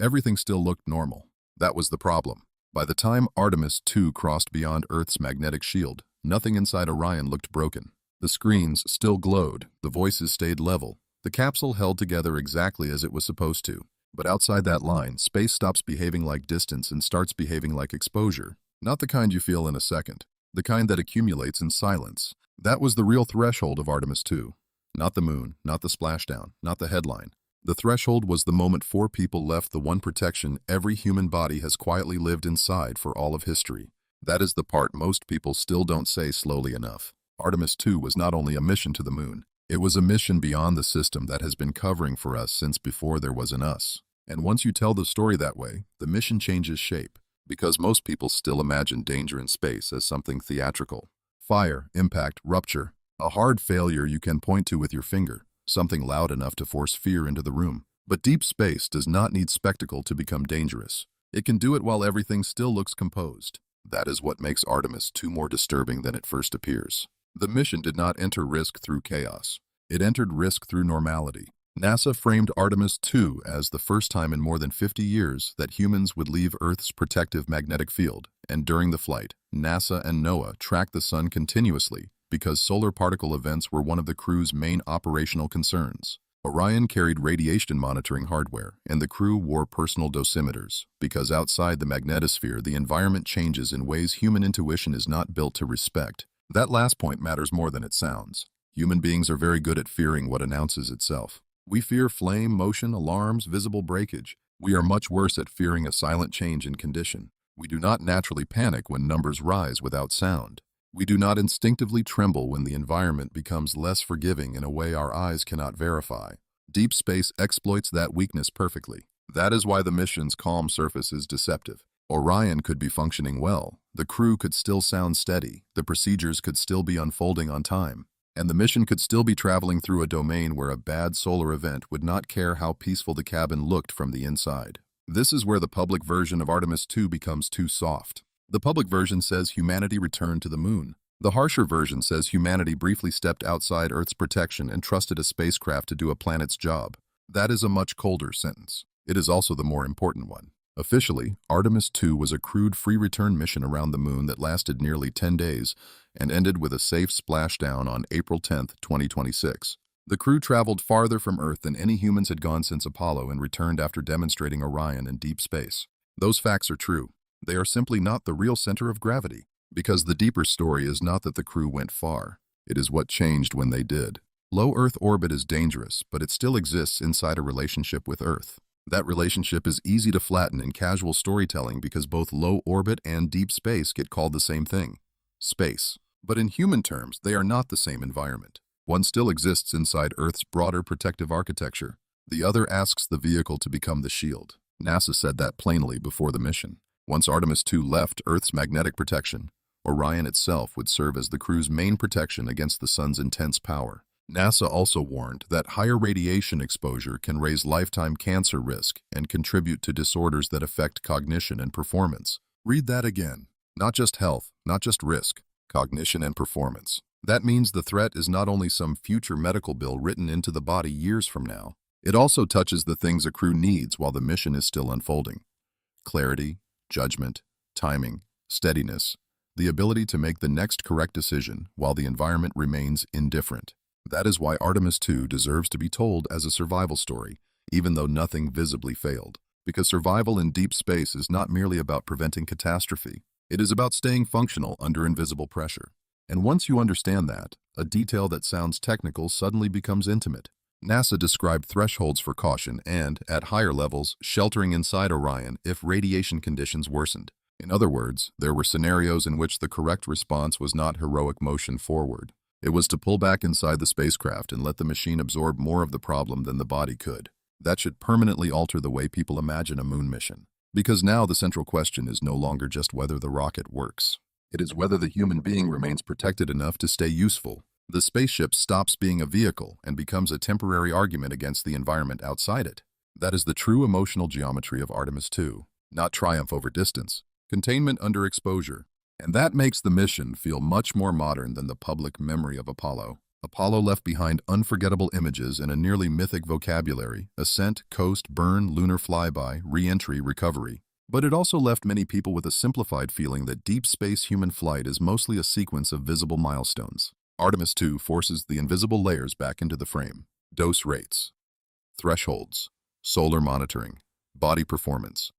Everything still looked normal. That was the problem. By the time Artemis II crossed beyond Earth's magnetic shield, nothing inside Orion looked broken. The screens still glowed, the voices stayed level, the capsule held together exactly as it was supposed to. But outside that line, space stops behaving like distance and starts behaving like exposure. Not the kind you feel in a second, the kind that accumulates in silence. That was the real threshold of Artemis II. Not the moon, not the splashdown, not the headline. The threshold was the moment four people left the one protection every human body has quietly lived inside for all of history. That is the part most people still don't say slowly enough. Artemis II was not only a mission to the moon, it was a mission beyond the system that has been covering for us since before there was an us. And once you tell the story that way, the mission changes shape, because most people still imagine danger in space as something theatrical. Fire, impact, rupture, a hard failure you can point to with your finger, something loud enough to force fear into the room. But deep space does not need spectacle to become dangerous. It can do it while everything still looks composed. That is what makes Artemis II more disturbing than it first appears. The mission did not enter risk through chaos. It entered risk through normality. NASA framed Artemis II as the first time in more than 50 years that humans would leave Earth's protective magnetic field, and during the flight, NASA and NOAA tracked the sun continuously because solar particle events were one of the crew's main operational concerns. Orion carried radiation monitoring hardware, and the crew wore personal dosimeters, because outside the magnetosphere the environment changes in ways human intuition is not built to respect. That last point matters more than it sounds. Human beings are very good at fearing what announces itself. We fear flame, motion, alarms, visible breakage. We are much worse at fearing a silent change in condition. We do not naturally panic when numbers rise without sound. We do not instinctively tremble when the environment becomes less forgiving in a way our eyes cannot verify. Deep space exploits that weakness perfectly. That is why the mission's calm surface is deceptive. Orion could be functioning well, the crew could still sound steady, the procedures could still be unfolding on time, and the mission could still be traveling through a domain where a bad solar event would not care how peaceful the cabin looked from the inside. This is where the public version of Artemis II becomes too soft. The public version says humanity returned to the moon. The harsher version says humanity briefly stepped outside Earth's protection and trusted a spacecraft to do a planet's job. That is a much colder sentence. It is also the more important one. Officially, Artemis II was a crewed free return mission around the moon that lasted nearly 10 days and ended with a safe splashdown on April 10, 2026. The crew traveled farther from Earth than any humans had gone since Apollo and returned after demonstrating Orion in deep space. Those facts are true. They are simply not the real center of gravity, because the deeper story is not that the crew went far. It is what changed when they did. Low Earth orbit is dangerous, but it still exists inside a relationship with Earth. That relationship is easy to flatten in casual storytelling because both low orbit and deep space get called the same thing, space. But in human terms, they are not the same environment. One still exists inside Earth's broader protective architecture. The other asks the vehicle to become the shield. NASA said that plainly before the mission. Once Artemis II left Earth's magnetic protection, Orion itself would serve as the crew's main protection against the sun's intense power. NASA also warned that higher radiation exposure can raise lifetime cancer risk and contribute to disorders that affect cognition and performance. Read that again. Not just health, not just risk, cognition and performance. That means the threat is not only some future medical bill written into the body years from now. It also touches the things a crew needs while the mission is still unfolding. Clarity, judgment, timing, steadiness, the ability to make the next correct decision while the environment remains indifferent. That is why Artemis II deserves to be told as a survival story, even though nothing visibly failed. Because survival in deep space is not merely about preventing catastrophe. It is about staying functional under invisible pressure. And once you understand that, a detail that sounds technical suddenly becomes intimate. NASA described thresholds for caution and, at higher levels, sheltering inside Orion if radiation conditions worsened. In other words, there were scenarios in which the correct response was not heroic motion forward. It was to pull back inside the spacecraft and let the machine absorb more of the problem than the body could. That should permanently alter the way people imagine a moon mission. Because now the central question is no longer just whether the rocket works. It is whether the human being remains protected enough to stay useful. The spaceship stops being a vehicle and becomes a temporary argument against the environment outside it. That is the true emotional geometry of Artemis II, not triumph over distance, containment under exposure. And that makes the mission feel much more modern than the public memory of Apollo. Apollo left behind unforgettable images and a nearly mythic vocabulary: ascent, coast, burn, lunar flyby, re-entry, recovery. But it also left many people with a simplified feeling that deep space human flight is mostly a sequence of visible milestones. Artemis II forces the invisible layers back into the frame: dose rates, thresholds, solar monitoring, body performance.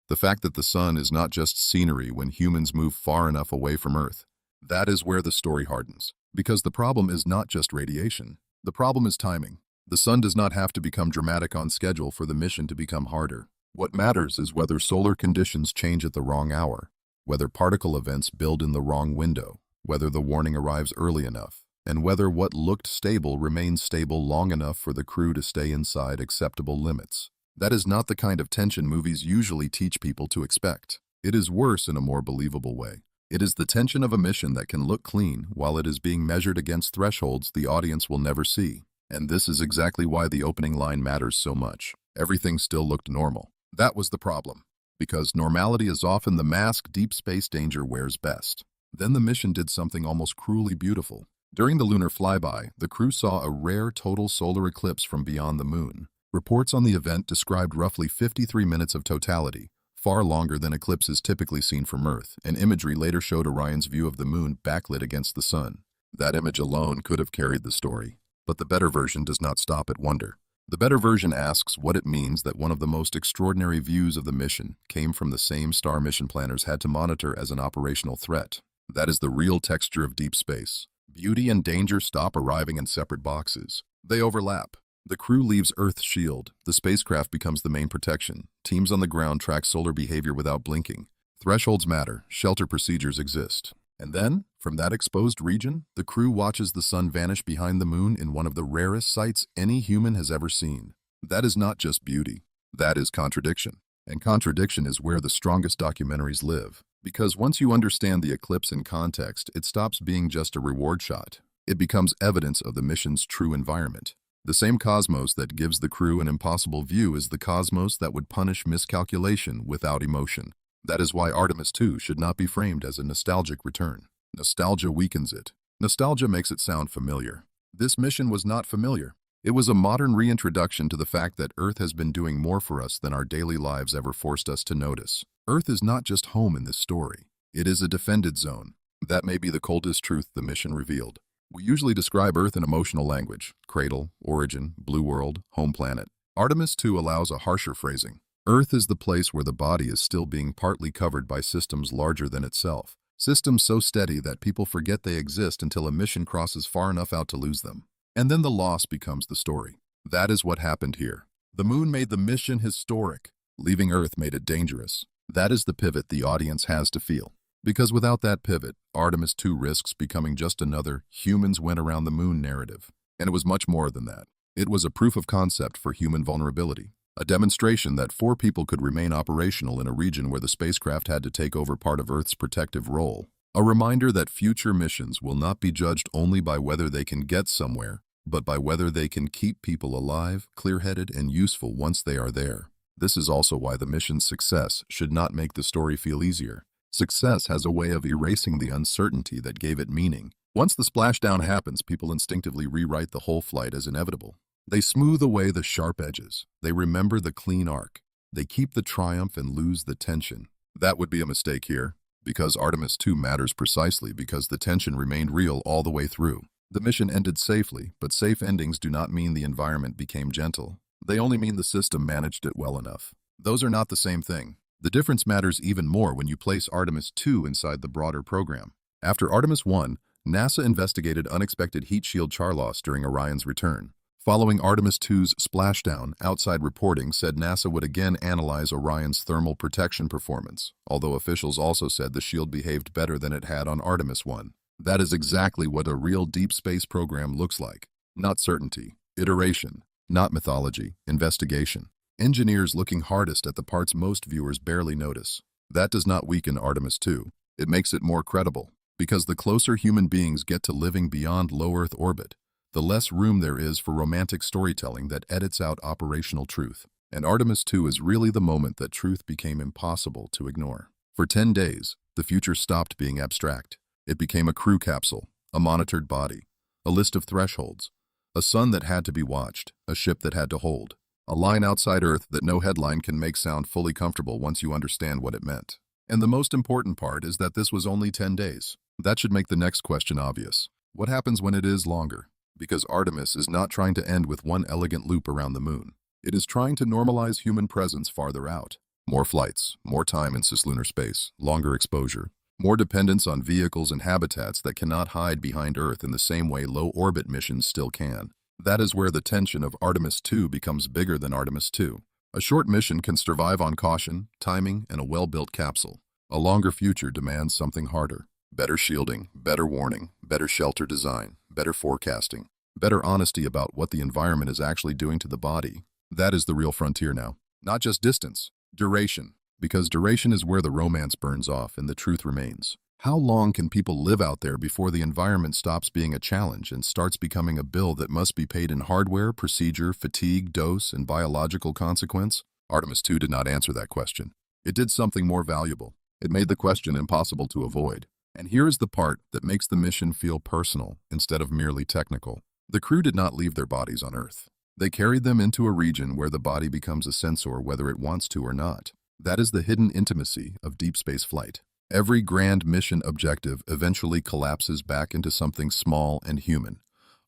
The fact that the sun is not just scenery when humans move far enough away from Earth. That is where the story hardens. Because the problem is not just radiation. The problem is timing. The sun does not have to become dramatic on schedule for the mission to become harder. What matters is whether solar conditions change at the wrong hour, whether particle events build in the wrong window, whether the warning arrives early enough, and whether what looked stable remains stable long enough for the crew to stay inside acceptable limits. That is not the kind of tension movies usually teach people to expect. It is worse in a more believable way. It is the tension of a mission that can look clean while it is being measured against thresholds the audience will never see. And this is exactly why the opening line matters so much. Everything still looked normal. That was the problem. Because normality is often the mask deep space danger wears best. Then the mission did something almost cruelly beautiful. During the lunar flyby, the crew saw a rare total solar eclipse from beyond the moon. Reports on the event described roughly 53 minutes of totality, far longer than eclipses typically seen from Earth, and imagery later showed Orion's view of the moon backlit against the sun. That image alone could have carried the story. But the better version does not stop at wonder. The better version asks what it means that one of the most extraordinary views of the mission came from the same star mission planners had to monitor as an operational threat. That is the real texture of deep space. Beauty and danger stop arriving in separate boxes. They overlap. The crew leaves Earth's shield. The spacecraft becomes the main protection. Teams on the ground track solar behavior without blinking. Thresholds matter. Shelter procedures exist. And then, from that exposed region, the crew watches the sun vanish behind the moon in one of the rarest sights any human has ever seen. That is not just beauty. That is contradiction. And contradiction is where the strongest documentaries live. Because once you understand the eclipse in context, it stops being just a reward shot. It becomes evidence of the mission's true environment. The same cosmos that gives the crew an impossible view is the cosmos that would punish miscalculation without emotion. That is why Artemis II should not be framed as a nostalgic return. Nostalgia weakens it. Nostalgia makes it sound familiar. This mission was not familiar. It was a modern reintroduction to the fact that Earth has been doing more for us than our daily lives ever forced us to notice. Earth is not just home in this story. It is a defended zone. That may be the coldest truth the mission revealed. We usually describe Earth in emotional language: cradle, origin, blue world, home planet. Artemis II allows a harsher phrasing. Earth is the place where the body is still being partly covered by systems larger than itself. Systems so steady that people forget they exist until a mission crosses far enough out to lose them. And then the loss becomes the story. That is what happened here. The moon made the mission historic. Leaving Earth made it dangerous. That is the pivot the audience has to feel. Because without that pivot, Artemis II risks becoming just another humans went around the moon narrative. And it was much more than that. It was a proof of concept for human vulnerability. A demonstration that 4 people could remain operational in a region where the spacecraft had to take over part of Earth's protective role. A reminder that future missions will not be judged only by whether they can get somewhere, but by whether they can keep people alive, clear-headed, and useful once they are there. This is also why the mission's success should not make the story feel easier. Success has a way of erasing the uncertainty that gave it meaning. Once the splashdown happens, people instinctively rewrite the whole flight as inevitable. They smooth away the sharp edges. They remember the clean arc. They keep the triumph and lose the tension. That would be a mistake here, because Artemis II matters precisely because the tension remained real all the way through. The mission ended safely, but safe endings do not mean the environment became gentle. They only mean the system managed it well enough. Those are not the same thing. The difference matters even more when you place Artemis II inside the broader program. After Artemis I, NASA investigated unexpected heat shield char loss during Orion's return. Following Artemis II's splashdown, outside reporting said NASA would again analyze Orion's thermal protection performance, although officials also said the shield behaved better than it had on Artemis I. That is exactly what a real deep space program looks like. Not certainty, iteration, not mythology, investigation. Engineers looking hardest at the parts most viewers barely notice. That does not weaken Artemis II. It makes it more credible, because the closer human beings get to living beyond low Earth orbit, the less room there is for romantic storytelling that edits out operational truth. And Artemis II is really the moment that truth became impossible to ignore. For 10 days, the future stopped being abstract. It became a crew capsule, a monitored body, a list of thresholds, a sun that had to be watched, a ship that had to hold, a line outside Earth that no headline can make sound fully comfortable once you understand what it meant. And the most important part is that this was only 10 days. That should make the next question obvious. What happens when it is longer? Because Artemis is not trying to end with one elegant loop around the moon. It is trying to normalize human presence farther out. More flights, more time in cislunar space, longer exposure, more dependence on vehicles and habitats that cannot hide behind Earth in the same way low-orbit missions still can. That is where the tension of Artemis II becomes bigger than Artemis II. A short mission can survive on caution, timing, and a well-built capsule. A longer future demands something harder. Better shielding, better warning, better shelter design, better forecasting, better honesty about what the environment is actually doing to the body. That is the real frontier now. Not just distance, duration. Because duration is where the romance burns off and the truth remains. How long can people live out there before the environment stops being a challenge and starts becoming a bill that must be paid in hardware, procedure, fatigue, dose, and biological consequence? Artemis II did not answer that question. It did something more valuable. It made the question impossible to avoid. And here is the part that makes the mission feel personal instead of merely technical. The crew did not leave their bodies on Earth. They carried them into a region where the body becomes a sensor whether it wants to or not. That is the hidden intimacy of deep space flight. Every grand mission objective eventually collapses back into something small and human.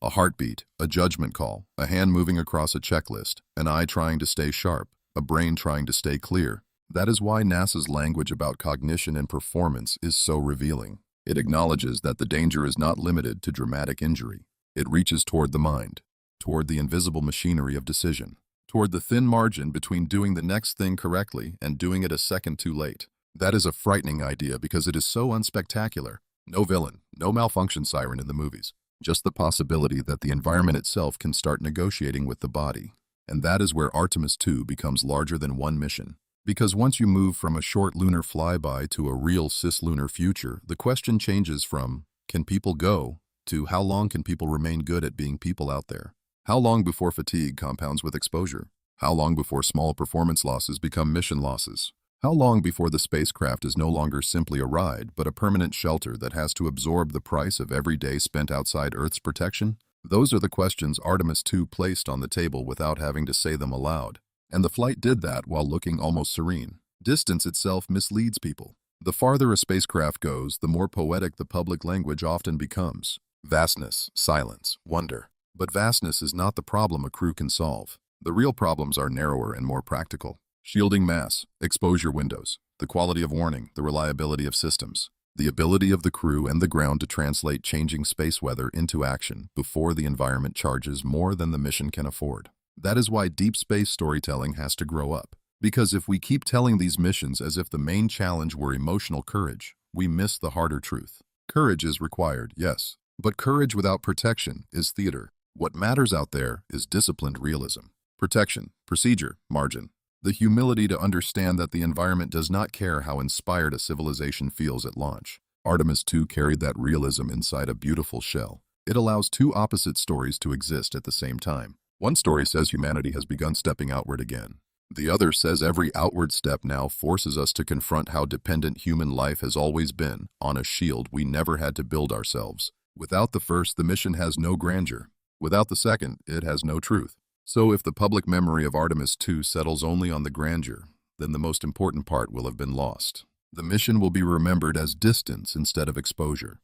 A heartbeat, a judgment call, a hand moving across a checklist, an eye trying to stay sharp, a brain trying to stay clear. That is why NASA's language about cognition and performance is so revealing. It acknowledges that the danger is not limited to dramatic injury. It reaches toward the mind, toward the invisible machinery of decision, toward the thin margin between doing the next thing correctly and doing it a second too late. That is a frightening idea because it is so unspectacular. No villain, no malfunction siren in the movies. Just the possibility that the environment itself can start negotiating with the body. And that is where Artemis II becomes larger than one mission. Because once you move from a short lunar flyby to a real cislunar future, the question changes from, can people go, to how long can people remain good at being people out there? How long before fatigue compounds with exposure? How long before small performance losses become mission losses? How long before the spacecraft is no longer simply a ride, but a permanent shelter that has to absorb the price of every day spent outside Earth's protection? Those are the questions Artemis II placed on the table without having to say them aloud. And the flight did that while looking almost serene. Distance itself misleads people. The farther a spacecraft goes, the more poetic the public language often becomes. Vastness, silence, wonder. But vastness is not the problem a crew can solve. The real problems are narrower and more practical. Shielding mass, exposure windows, the quality of warning, the reliability of systems, the ability of the crew and the ground to translate changing space weather into action before the environment charges more than the mission can afford. That is why deep space storytelling has to grow up. Because if we keep telling these missions as if the main challenge were emotional courage, we miss the harder truth. Courage is required, yes, but courage without protection is theater. What matters out there is disciplined realism. Protection, procedure, margin. The humility to understand that the environment does not care how inspired a civilization feels at launch. Artemis II carried that realism inside a beautiful shell. It allows two opposite stories to exist at the same time. One story says humanity has begun stepping outward again. The other says every outward step now forces us to confront how dependent human life has always been on a shield we never had to build ourselves. Without the first, the mission has no grandeur. Without the second, it has no truth. So if the public memory of Artemis II settles only on the grandeur, then the most important part will have been lost. The mission will be remembered as distance instead of exposure,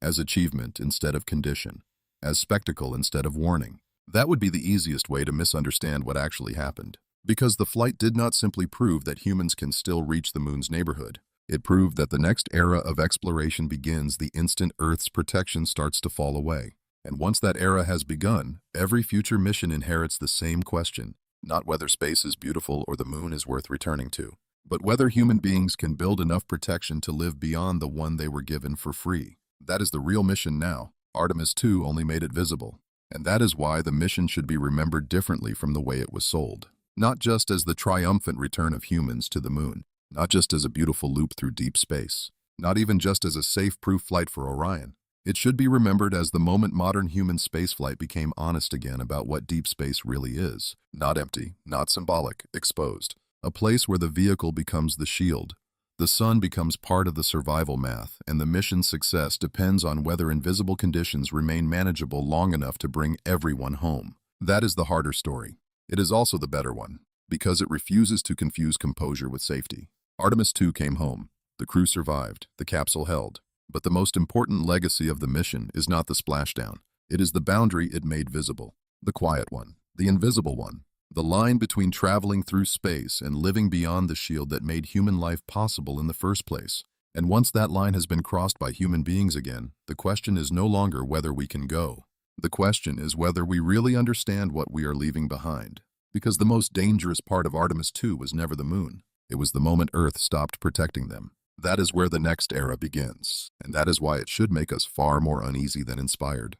as achievement instead of condition, as spectacle instead of warning. That would be the easiest way to misunderstand what actually happened. Because the flight did not simply prove that humans can still reach the moon's neighborhood. It proved that the next era of exploration begins the instant Earth's protection starts to fall away. And once that era has begun, every future mission inherits the same question, not whether space is beautiful or the moon is worth returning to, but whether human beings can build enough protection to live beyond the one they were given for free. That is the real mission now. Artemis II only made it visible. And that is why the mission should be remembered differently from the way it was sold. Not just as the triumphant return of humans to the moon, not just as a beautiful loop through deep space, not even just as a safe proof flight for Orion. It should be remembered as the moment modern human spaceflight became honest again about what deep space really is. Not empty, not symbolic, exposed. A place where the vehicle becomes the shield, The sun becomes part of the survival math, and the mission's success depends on whether invisible conditions remain manageable long enough to bring everyone home. That is the harder story. It is also the better one, because it refuses to confuse composure with safety. Artemis II came home. The crew survived. The capsule held. But the most important legacy of the mission is not the splashdown. It is the boundary it made visible. The quiet one. The invisible one. The line between traveling through space and living beyond the shield that made human life possible in the first place. And once that line has been crossed by human beings again, the question is no longer whether we can go. The question is whether we really understand what we are leaving behind. Because the most dangerous part of Artemis II was never the moon. It was the moment Earth stopped protecting them. That is where the next era begins, and that is why it should make us far more uneasy than inspired.